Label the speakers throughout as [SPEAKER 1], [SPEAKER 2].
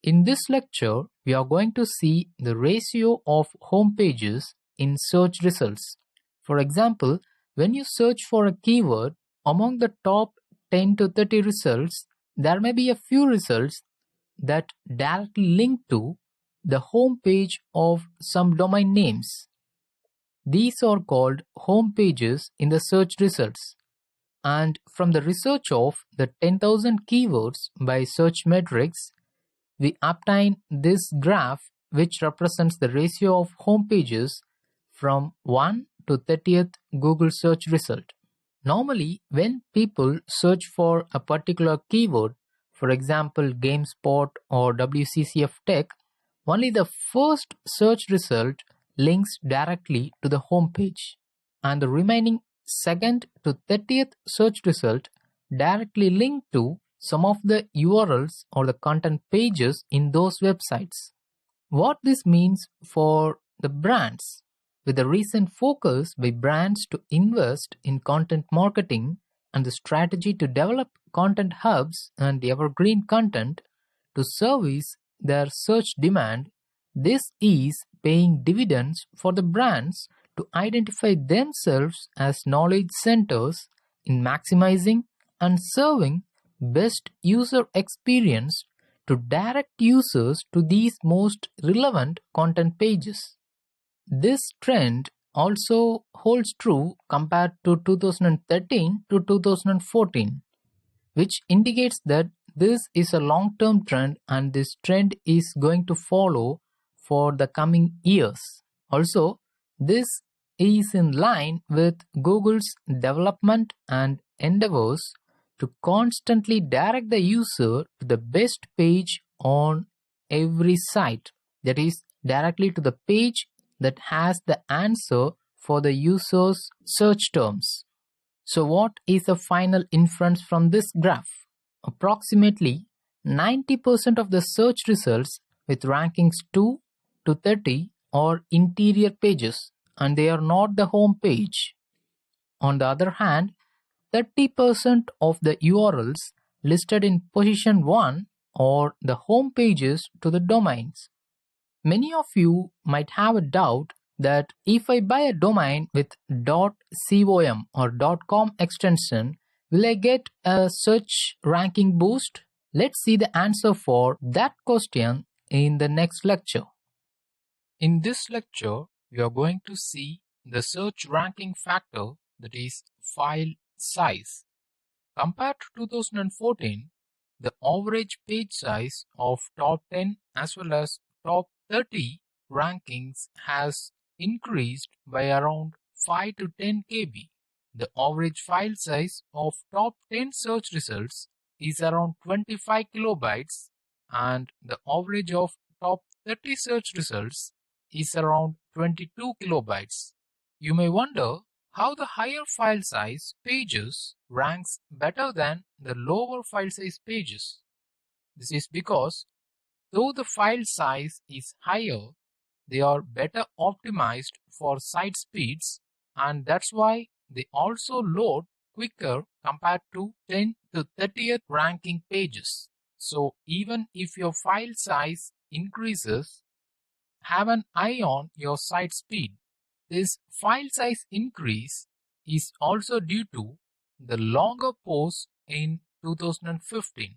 [SPEAKER 1] In this lecture, we are going to see the ratio of home pages in search results. For example, when you search for a keyword, among the top 10 to 30 results, there may be a few results that directly link to the home page of some domain names. These are called home pages in the search results. And from the research of the 10,000 keywords by Searchmetrics, we obtain this graph which represents the ratio of home pages from 1 to 30th Google search result. Normally, when people search for a particular keyword, for example GameSpot or WCCF Tech, only the first search result links directly to the home page, and the remaining 2nd to 30th search result directly link to some of the URLs or the content pages in those websites. What this means for the brands? With the recent focus by brands to invest in content marketing and the strategy to develop content hubs and evergreen content to service their search demand, this is paying dividends for the brands to identify themselves as knowledge centers in maximizing and serving best user experience to direct users to these most relevant content pages. This trend also holds true compared to 2013 to 2014, which indicates that this is a long-term trend and this trend is going to follow for the coming years. Also, this is in line with Google's development and endeavors to constantly direct the user to the best page on every site, that is, directly to the page that has the answer for the user's search terms. So what is the final inference from this graph? Approximately 90% of the search results with rankings 2 to 30 are interior pages and they are not the home page. On the other hand, 30% of the URLs listed in position 1 are the home pages to the domains. Many of you might have a doubt that if I buy a domain with .com or .com extension, will I get a search ranking boost? Let's see the answer for that question in the next lecture. In this lecture, we are going to see the search ranking factor, that is file size. Compared to 2014, the average page size of top 10 as well as top 30 rankings has increased by around 5 to 10 KB. The average file size of top 10 search results is around 25 kilobytes and the average of top 30 search results is around 22 kilobytes. You may wonder how the higher file size pages ranks better than the lower file size pages. This is because though the file size is higher, they are better optimized for site speeds, and that's why they also load quicker compared to 10 to 30th ranking pages. So even if your file size increases, have an eye on your site speed. This file size increase is also due to the longer posts in 2015.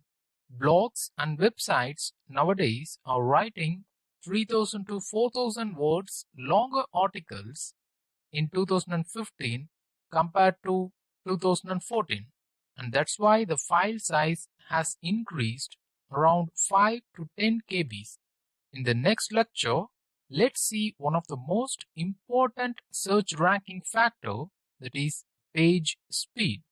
[SPEAKER 1] Blogs and websites nowadays are writing 3,000 to 4,000 words longer articles in 2015 compared to 2014, and that's why the file size has increased around 5 to 10 KBs. In the next lecture, let's see one of the most important search ranking factor, that is page speed.